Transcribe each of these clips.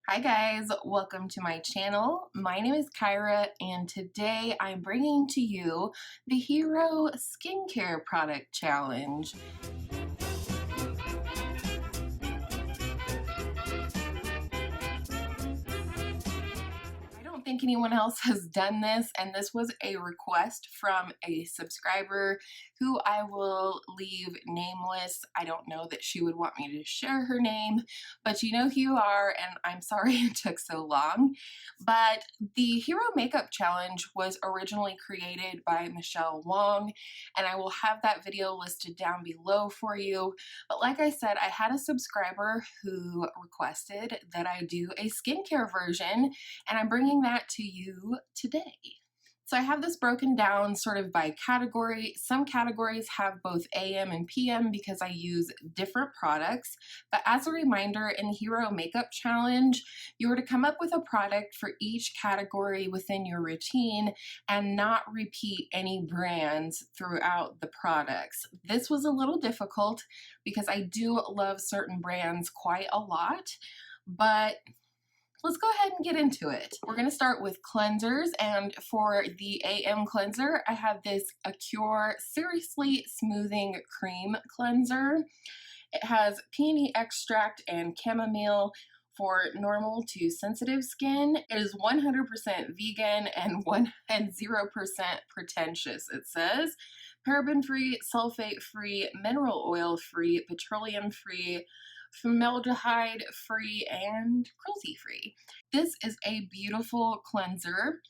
Hi guys, welcome to my channel. My name is Kyra and today I'm bringing to you the Hero Skincare Product Challenge. I don't think anyone else has done this, and this was a request from a subscriber who I will leave nameless. I don't know that she would want me to share her name, but you know who you are, and I'm sorry it took so long. But the Hero Makeup Challenge was originally created by Wang, and I will have that video listed down below for you. But like I said, I had a subscriber who requested that I do a skincare version, and I'm bringing that to you today. So I have this broken down sort of by category. Some categories have both AM and PM because I use different products. But as a reminder, in the Hero Makeup Challenge, you were to come up with a product for each category within your routine and not repeat any brands throughout the products. This was a little difficult because I do love certain brands quite a lot, but let's go ahead and get into it. We're going to start with cleansers, and for the AM cleanser, I have this Acure Seriously Smoothing Cream Cleanser. It has peony extract and chamomile for normal to sensitive skin. It is 100% vegan and 0% pretentious, it says. Paraben-free, sulfate-free, mineral oil-free, petroleum-free, formaldehyde-free, and cruelty-free. This is a beautiful cleanser.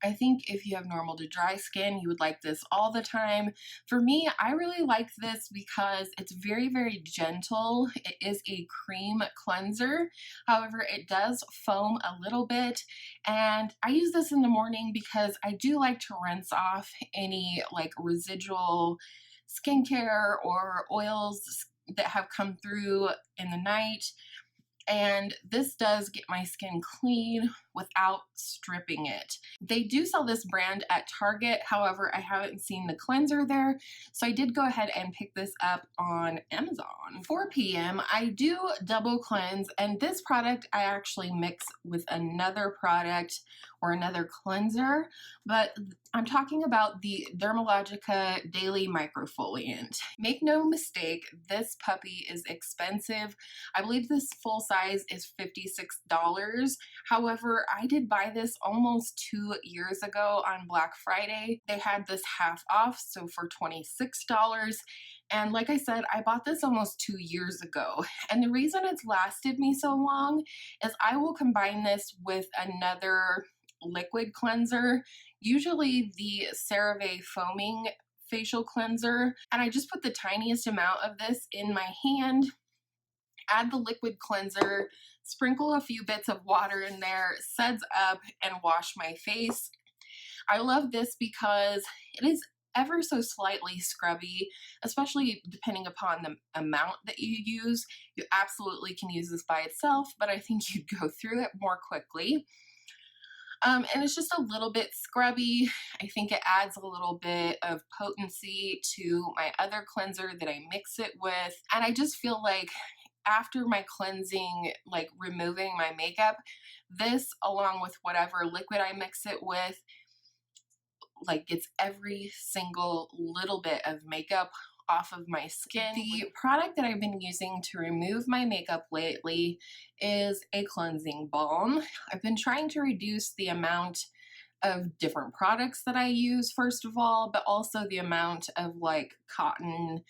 I think if you have normal to dry skin, you would like this all the time. For me, I really like this because it's very, very gentle. It is a cream cleanser. However, it does foam a little bit. And I use this in the morning because I do like to rinse off any like residual skincare or oils that have come through in the night. And this does get my skin clean without stripping it. They do sell this brand at Target, however, I haven't seen the cleanser there, so I did go ahead and pick this up on Amazon. For PM, I do double cleanse, and this product I actually mix with another product or another cleanser, but I'm talking about the Dermalogica Daily Microfoliant. Make no mistake, this puppy is expensive. I believe this full size is $56. However, I did buy this almost 2 years ago on Black Friday. They had this half off, so for $26. And like I said, I bought this almost 2 years ago. And the reason it's lasted me so long is I will combine this with another liquid cleanser, usually the CeraVe foaming facial cleanser. And I just put the tiniest amount of this in my hand, add the liquid cleanser, sprinkle a few bits of water in there, suds up, and wash my face. I love this because it is ever so slightly scrubby, especially depending upon the amount that you use. You absolutely can use this by itself, but I think you'd go through it more quickly. And it's just a little bit scrubby. I think it adds a little bit of potency to my other cleanser that I mix it with. And I just feel like after my cleansing, like removing my makeup, this along with whatever liquid I mix it with, like gets every single little bit of makeup off of my skin. The product that I've been using to remove my makeup lately is a cleansing balm. I've been trying to reduce the amount of different products that I use, first of all, but also the amount of like cotton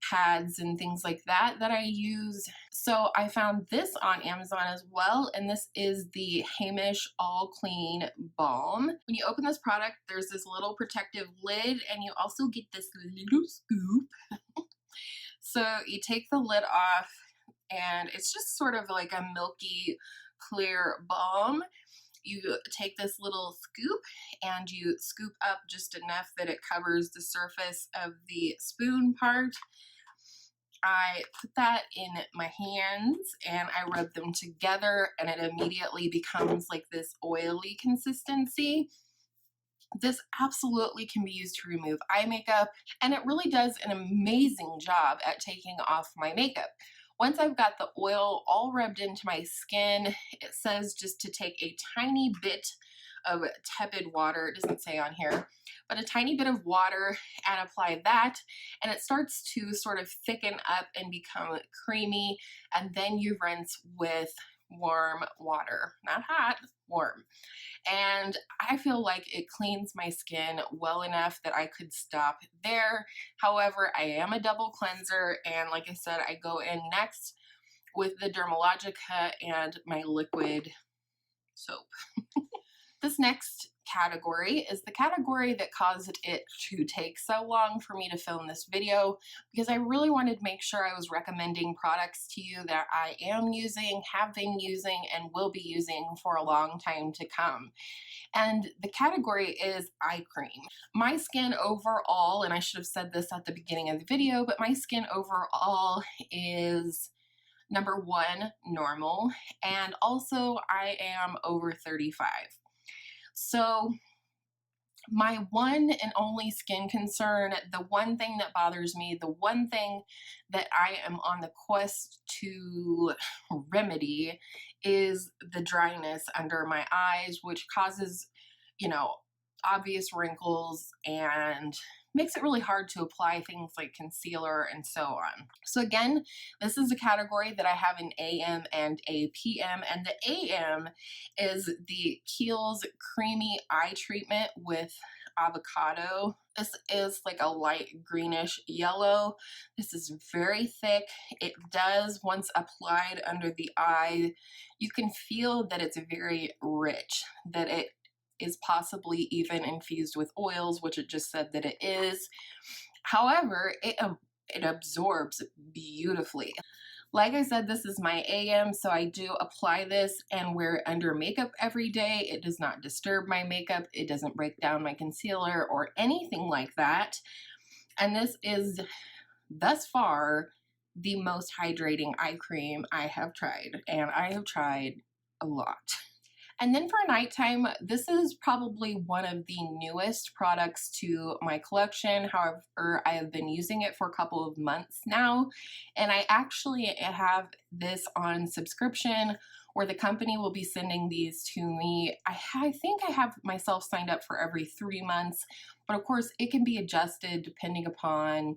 pads and things like that I use. So I found this on Amazon as well, and this is the Heimish All Clean Balm. When you open this product, there's this little protective lid, and you also get this little scoop. So you take the lid off, and it's just sort of like a milky clear balm. You take this little scoop and you scoop up just enough that it covers the surface of the spoon part. I put that in my hands and I rub them together, and it immediately becomes like this oily consistency. This absolutely can be used to remove eye makeup, and it really does an amazing job at taking off my makeup. Once I've got the oil all rubbed into my skin, it says just to take a tiny bit of tepid water. It doesn't say on here, but a tiny bit of water, and apply that, and it starts to sort of thicken up and become creamy, and then you rinse with warm water, not hot, warm. And I feel like it cleans my skin well enough that I could stop there. However, I am a double cleanser, and like I said, I go in next with the Dermalogica and my liquid soap. This next category is the category that caused it to take so long for me to film this video, because I really wanted to make sure I was recommending products to you that I am using, have been using, and will be using for a long time to come. And the category is eye cream. My skin overall, and I should have said this at the beginning of the video, but my skin overall is number one, normal, and also I am over 35. So my one and only skin concern, the one thing that bothers me, the one thing that I am on the quest to remedy is the dryness under my eyes, which causes, you know, obvious wrinkles and makes it really hard to apply things like concealer and so on. So again, this is a category that I have an AM and a PM, and the AM is the Kiehl's Creamy Eye Treatment with Avocado. This is like a light greenish yellow. This is very thick. It does, once applied under the eye, you can feel that it's very rich, that it is possibly even infused with oils, which it just said that it is. However, it absorbs beautifully. Like I said, this is my AM, so I do apply this and wear it under makeup every day. It does not disturb my makeup. It doesn't break down my concealer or anything like that. And this is, thus far, the most hydrating eye cream I have tried, and I have tried a lot. And then for nighttime, this is probably one of the newest products to my collection. However, I have been using it for a couple of months now, and I actually have this on subscription where the company will be sending these to me. I think I have myself signed up for every 3 months, but of course it can be adjusted depending upon,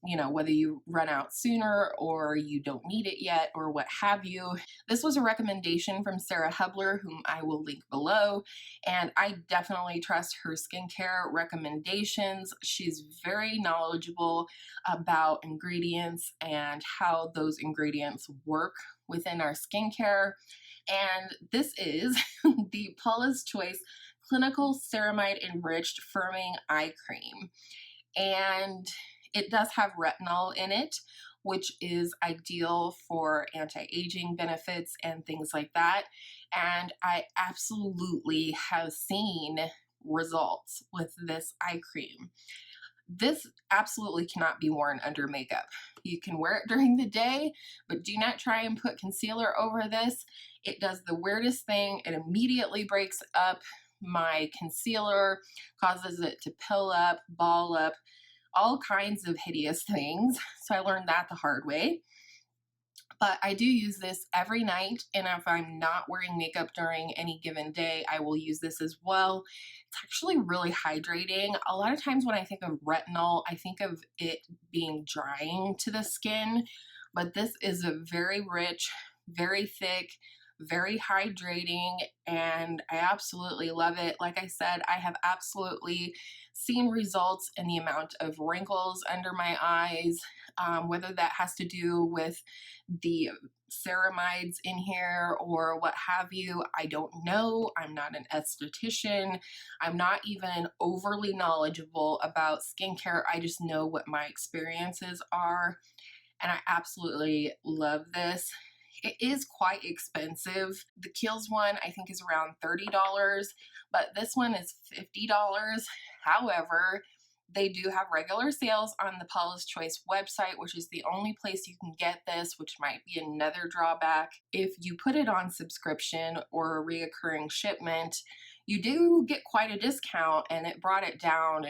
you know, whether you run out sooner or you don't need it yet or what have you. This was a recommendation from Sarah Hubler, whom I will link below, and I definitely trust her skincare recommendations. She's very knowledgeable about ingredients and how those ingredients work within our skincare. And this is the Paula's Choice Clinical Ceramide Enriched Firming Eye Cream. And it does have retinol in it, which is ideal for anti-aging benefits and things like that. And I absolutely have seen results with this eye cream. This absolutely cannot be worn under makeup. You can wear it during the day, but do not try and put concealer over this. It does the weirdest thing. It immediately breaks up my concealer, causes it to pill up, ball up, all kinds of hideous things. So I learned that the hard way. But I do use this every night, and if I'm not wearing makeup during any given day, I will use this as well. It's actually really hydrating. A lot of times when I think of retinol, I think of it being drying to the skin, but this is a very rich, very thick, very hydrating, and I absolutely love it. Like I said, I have absolutely seen results in the amount of wrinkles under my eyes, whether that has to do with the ceramides in here or what have you. I don't know. I'm not an esthetician. I'm not even overly knowledgeable about skincare. I just know what my experiences are, and I absolutely love this. It is quite expensive. The Kiehl's one I think is around $30, but this one is $50. However, they do have regular sales on the Paula's Choice website, which is the only place you can get this, which might be another drawback. If you put it on subscription or a reoccurring shipment, you do get quite a discount, and it brought it down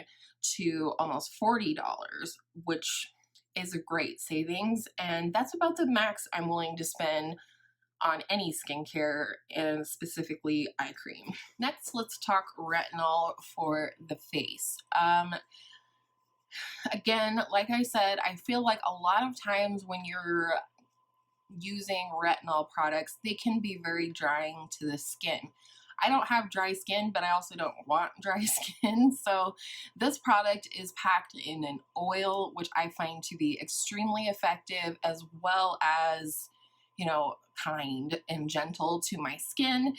to almost $40, which is a great savings, and that's about the max I'm willing to spend on any skincare, and specifically eye cream. Next, let's talk retinol for the face. Again, like I said, I feel like a lot of times when you're using retinol products, they can be very drying to the skin. I don't have dry skin, but I also don't want dry skin. So this product is packed in an oil, which I find to be extremely effective, as well as, you know, kind and gentle to my skin.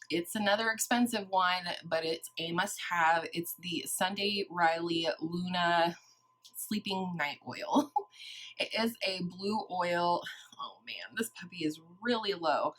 It's another expensive one, but it's a must-have. It's the Sunday Riley Luna Sleeping Night Oil. It is a blue oil. Oh man, this puppy is really low.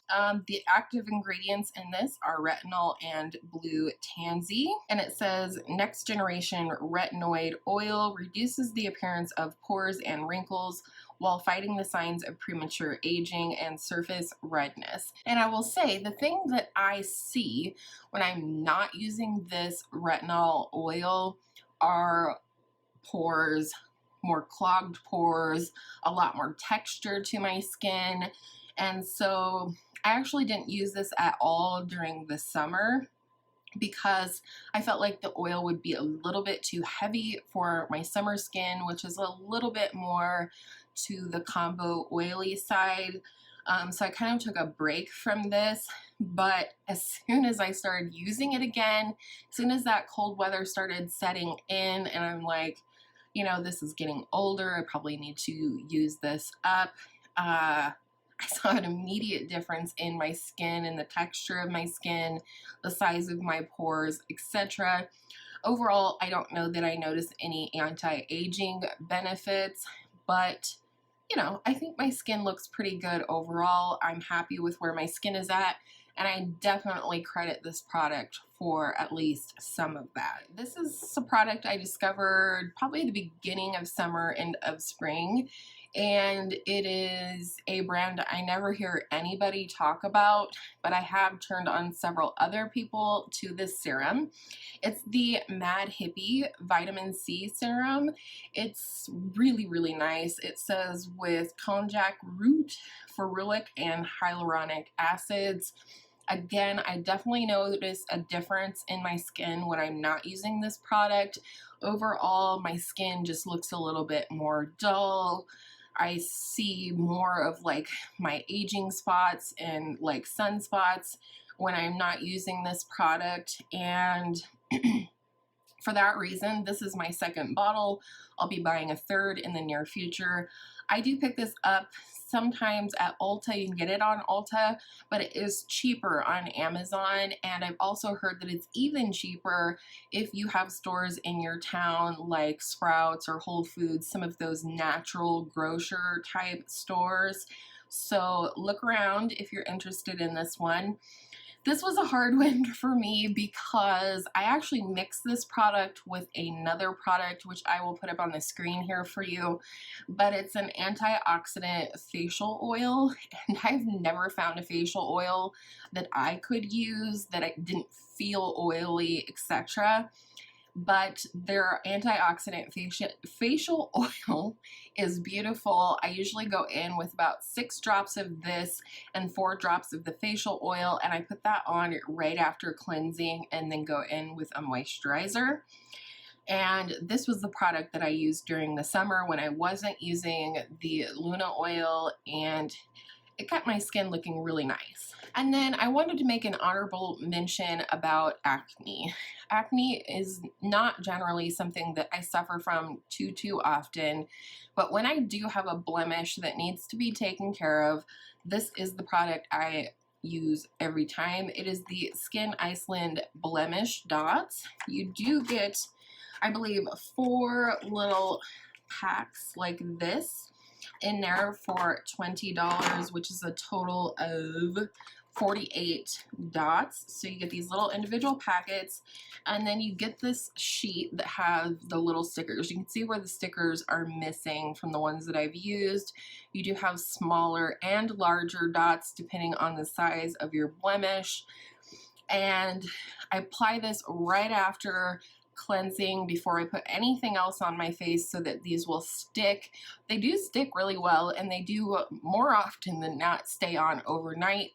The active ingredients in this are retinol and blue tansy, and it says next generation retinoid oil reduces the appearance of pores and wrinkles while fighting the signs of premature aging and surface redness. And I will say, the thing that I see when I'm not using this retinol oil are pores, more clogged pores, a lot more texture to my skin. And so I actually didn't use this at all during the summer because I felt like the oil would be a little bit too heavy for my summer skin, which is a little bit more to the combo oily side. So I kind of took a break from this, but as soon as I started using it again, as soon as that cold weather started setting in, and I'm like, you know, this is getting older, I probably need to use this up. I saw an immediate difference in my skin and the texture of my skin, the size of my pores, etc. Overall, I don't know that I noticed any anti-aging benefits, but you know, I think my skin looks pretty good overall. I'm happy with where my skin is at, and I definitely credit this product for at least some of that. This is a product I discovered probably at the beginning of summer and of spring, and it is a brand I never hear anybody talk about, but I have turned on several other people to this serum. It's the Mad Hippie Vitamin C Serum. It's really, really nice. It says with konjac root, ferulic, and hyaluronic acids. Again, I definitely notice a difference in my skin when I'm not using this product. Overall, my skin just looks a little bit more dull. I see more of like my aging spots and like sunspots when I'm not using this product, and for that reason, this is my second bottle. I'll be buying a third in the near future. I do pick this up sometimes at Ulta. You can get it on Ulta, but it is cheaper on Amazon. And I've also heard that it's even cheaper if you have stores in your town like Sprouts or Whole Foods, some of those natural grocer type stores. So look around if you're interested in this one. This was a hard one for me because I actually mixed this product with another product, which I will put up on the screen here for you, but it's an antioxidant facial oil, and I've never found a facial oil that I could use that I didn't feel oily, etc. But their antioxidant facial oil is beautiful. I usually go in with about 6 drops of this and 4 drops of the facial oil, and I put that on right after cleansing and then go in with a moisturizer. And this was the product that I used during the summer when I wasn't using the Luna oil, and it kept my skin looking really nice. And then I wanted to make an honorable mention about acne. Acne is not generally something that I suffer from too often, but when I do have a blemish that needs to be taken care of, this is the product I use every time. It is the Skyn Iceland Blemish Dots. You do get, I believe, 4 little packs like this in there for $20, which is a total of 48 dots. So you get these little individual packets, and then you get this sheet that has the little stickers. You can see where the stickers are missing from the ones that I've used. You do have smaller and larger dots depending on the size of your blemish. And I apply this right after cleansing before I put anything else on my face so that these will stick. They do stick really well, and they do more often than not stay on overnight,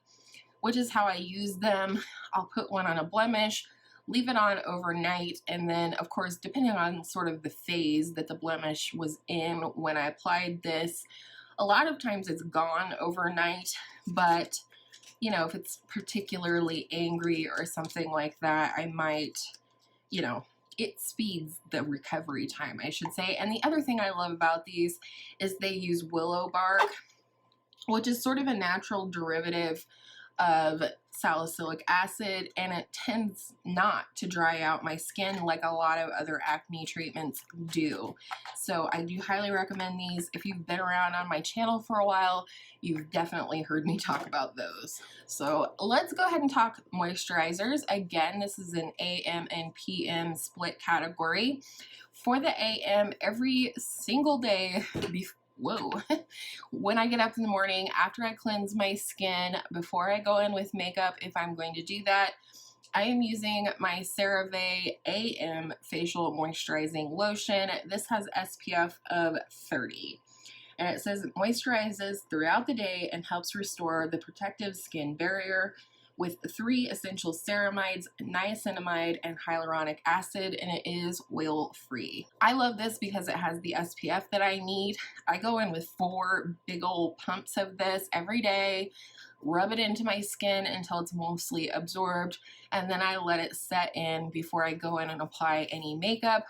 which is how I use them. I'll put one on a blemish, leave it on overnight, and then of course, depending on sort of the phase that the blemish was in when I applied this, a lot of times it's gone overnight, but you know, if it's particularly angry or something like that, I might, you know, it speeds the recovery time, I should say. And the other thing I love about these is they use willow bark, which is sort of a natural derivative of salicylic acid, and it tends not to dry out my skin like a lot of other acne treatments do. So I do highly recommend these. If you've been around on my channel for a while, you've definitely heard me talk about those. So let's go ahead and talk moisturizers. Again, this is an AM and PM split category. For the AM, every single day when I get up in the morning, after I cleanse my skin, before I go in with makeup, if I'm going to do that, I am using my CeraVe AM Facial Moisturizing Lotion. This has SPF of 30. And it says it moisturizes throughout the day and helps restore the protective skin barrier with 3 essential ceramides, niacinamide, and hyaluronic acid, and it is oil-free. I love this because it has the SPF that I need. I go in with 4 big old pumps of this every day, rub it into my skin until it's mostly absorbed, and then I let it set in before I go in and apply any makeup.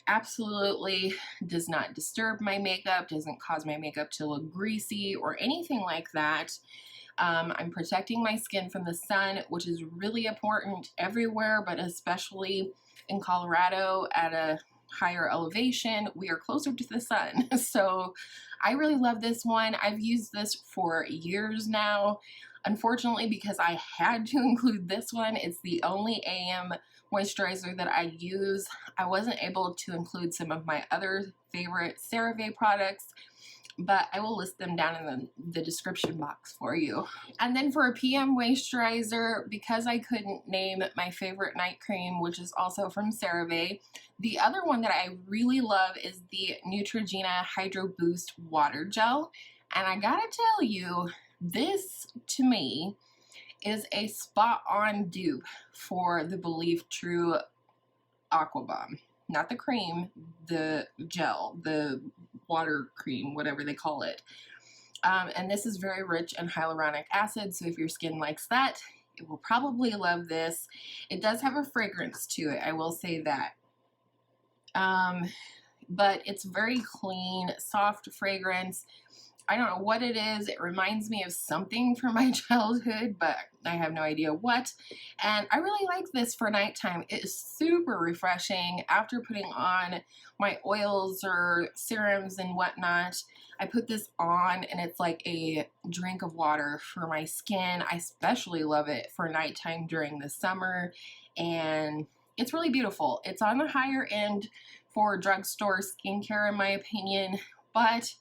Absolutely does not disturb my makeup, doesn't cause my makeup to look greasy or anything like that. I'm protecting my skin from the sun, which is really important everywhere, but especially in Colorado at a higher elevation. We are closer to the sun. So I really love this one. I've used this for years now. Unfortunately, because I had to include this one, it's the only AM moisturizer that I use. I wasn't able to include some of my other favorite CeraVe products, but I will list them down in the description box for you. And then for a PM moisturizer, because I couldn't name my favorite night cream, which is also from CeraVe, the other one that I really love is the Neutrogena Hydro Boost Water Gel. And I gotta tell you, this to me is a spot-on dupe for the Believe True Aqua Bomb. Not the cream, the gel, the water cream, whatever they call it. And this is very rich in hyaluronic acid, so if your skin likes that, it will probably love this. It does have a fragrance to it, I will say that. But it's very clean, soft fragrance. I don't know what it is. It reminds me of something from my childhood, but I have no idea what. And I really like this for nighttime. It is super refreshing. After putting on my oils or serums and whatnot, I put this on and it's like a drink of water for my skin. I especially love it for nighttime during the summer, and it's really beautiful. It's on the higher end for drugstore skincare in my opinion, but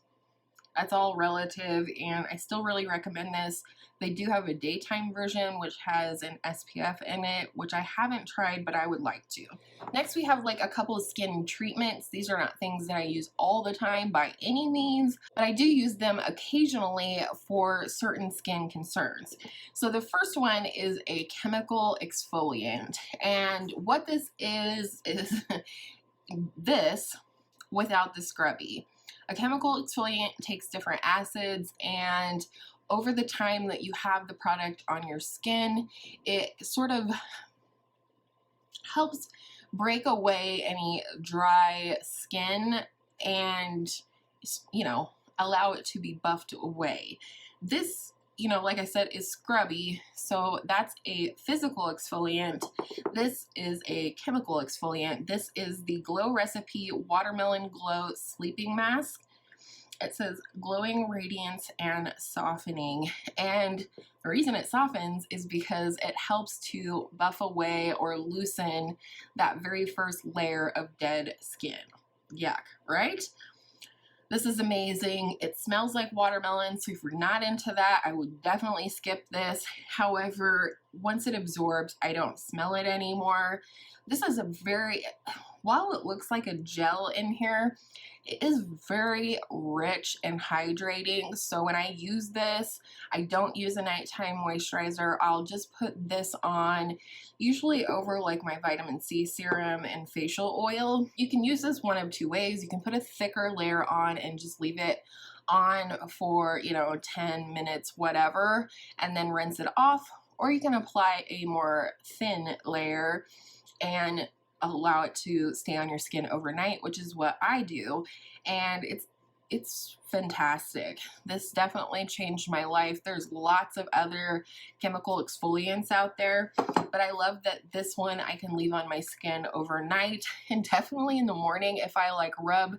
that's all relative, and I still really recommend this. They do have a daytime version which has an SPF in it, which I haven't tried, but I would like to. Next, we have like a couple of skin treatments. These are not things that I use all the time by any means, but I do use them occasionally for certain skin concerns. So the first one is a chemical exfoliant, and what this is this without the scrubby. A chemical exfoliant takes different acids, and over the time that you have the product on your skin, it sort of helps break away any dry skin and, you know, allow it to be buffed away. This, you know, like I said, is scrubby, so that's a physical exfoliant. This is a chemical exfoliant. This is the Glow Recipe Watermelon Glow Sleeping Mask. It says glowing radiance and softening, and the reason it softens is because it helps to buff away or loosen that very first layer of dead skin. Yuck, right? This is amazing. It smells like watermelon, so if you're not into that, I would definitely skip this. However, once it absorbs, I don't smell it anymore. This is a very, while it looks like a gel in here, it is very rich and hydrating. So when I use this, I don't use a nighttime moisturizer. I'll just put this on, usually over like my vitamin C serum and facial oil. You can use this one of two ways. You can put a thicker layer on and just leave it on for, you know, 10 minutes, whatever, and then rinse it off. Or you can apply a more thin layer and allow it to stay on your skin overnight, which is what I do, and it's fantastic. This definitely changed my life. There's lots of other chemical exfoliants out there, but I love that this one I can leave on my skin overnight, and definitely in the morning if I like rub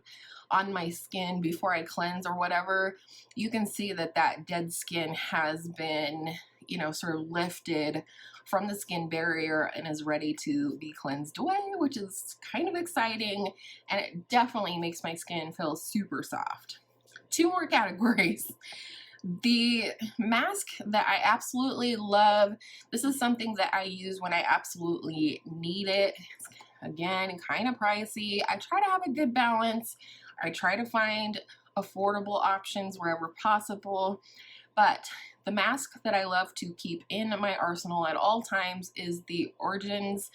on my skin before I cleanse or whatever, you can see that that dead skin has been, you know, sort of lifted from the skin barrier and is ready to be cleansed away, which is kind of exciting, and it definitely makes my skin feel super soft. Two more categories. The mask that I absolutely love. This is something that I use when I absolutely need it. It's, again, kind of pricey. I try to have a good balance. I try to find affordable options wherever possible, but the mask that I love to keep in my arsenal at all times is the Origins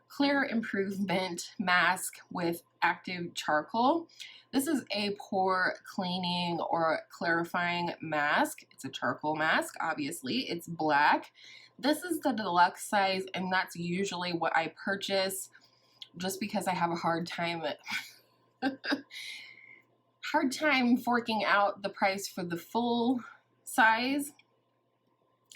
Clear Improvement Mask with Active Charcoal. This is a pore cleaning or clarifying mask. It's a charcoal mask, obviously. It's black. This is the deluxe size, and that's usually what I purchase just because I have a hard time forking out the price for the full size.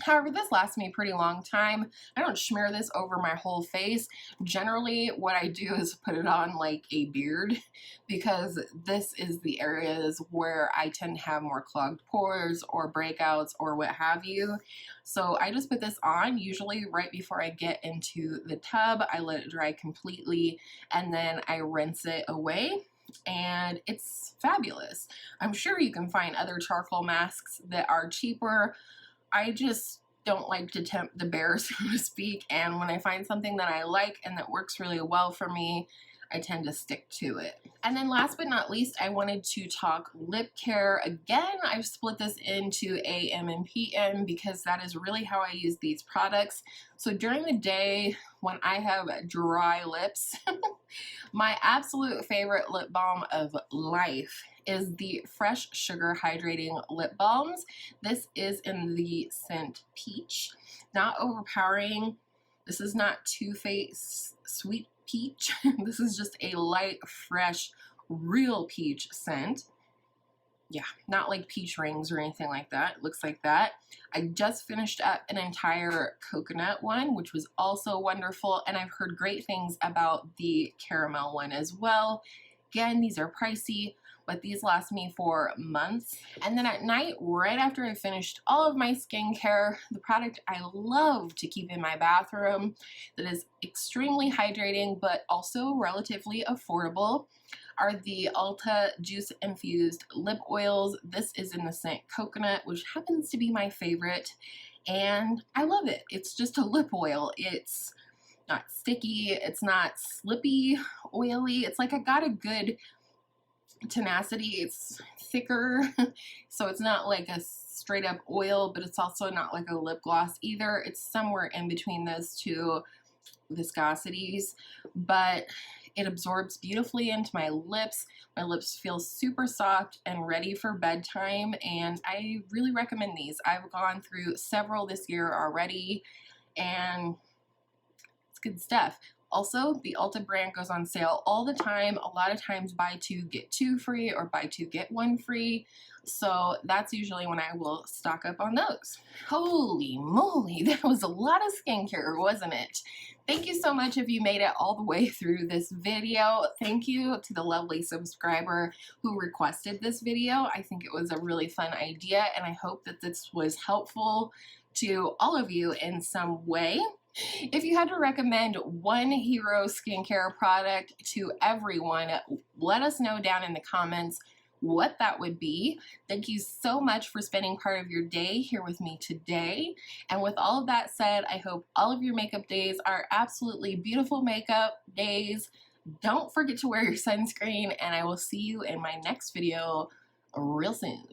However, this lasts me a pretty long time. I don't smear this over my whole face. Generally, what I do is put it on like a beard, because this is the areas where I tend to have more clogged pores or breakouts or what have you. So I just put this on, usually right before I get into the tub. I let it dry completely, and then I rinse it away, and it's fabulous. I'm sure you can find other charcoal masks that are cheaper. I just don't like to tempt the bear, so to speak, and when I find something that I like and that works really well for me, I tend to stick to it. And then last but not least, I wanted to talk lip care. Again, I've split this into AM and PM because that is really how I use these products. So during the day when I have dry lips, my absolute favorite lip balm of life is the Fresh Sugar Hydrating Lip Balms. This is in the scent Peach. Not overpowering. This is not Too Faced Sweet Peach. This is just a light, fresh, real peach scent. Yeah, not like peach rings or anything like that. It looks like that. I just finished up an entire coconut one, which was also wonderful, and I've heard great things about the caramel one as well. Again, these are pricey, but these last me for months. And then at night, right after I finished all of my skincare, the product I love to keep in my bathroom that is extremely hydrating but also relatively affordable are the Ulta Juice Infused Lip Oils. This is in the scent Coconut, which happens to be my favorite, and I love it. It's just a lip oil. It's not sticky, it's not slippy, oily. It's like I got a good tenacity. It's thicker, so it's not like a straight up oil, but it's also not like a lip gloss either. It's somewhere in between those two viscosities, but it absorbs beautifully into my lips. My lips feel super soft and ready for bedtime, and I really recommend these. I've gone through several this year already, and it's good stuff. Also, the Ulta brand goes on sale all the time. A lot of times buy two, get two free, or buy two, get one free. So that's usually when I will stock up on those. Holy moly, that was a lot of skincare, wasn't it? Thank you so much if you made it all the way through this video. Thank you to the lovely subscriber who requested this video. I think it was a really fun idea, and I hope that this was helpful to all of you in some way. If you had to recommend one hero skincare product to everyone, let us know down in the comments what that would be. Thank you so much for spending part of your day here with me today. And with all of that said, I hope all of your makeup days are absolutely beautiful makeup days. Don't forget to wear your sunscreen, and I will see you in my next video real soon.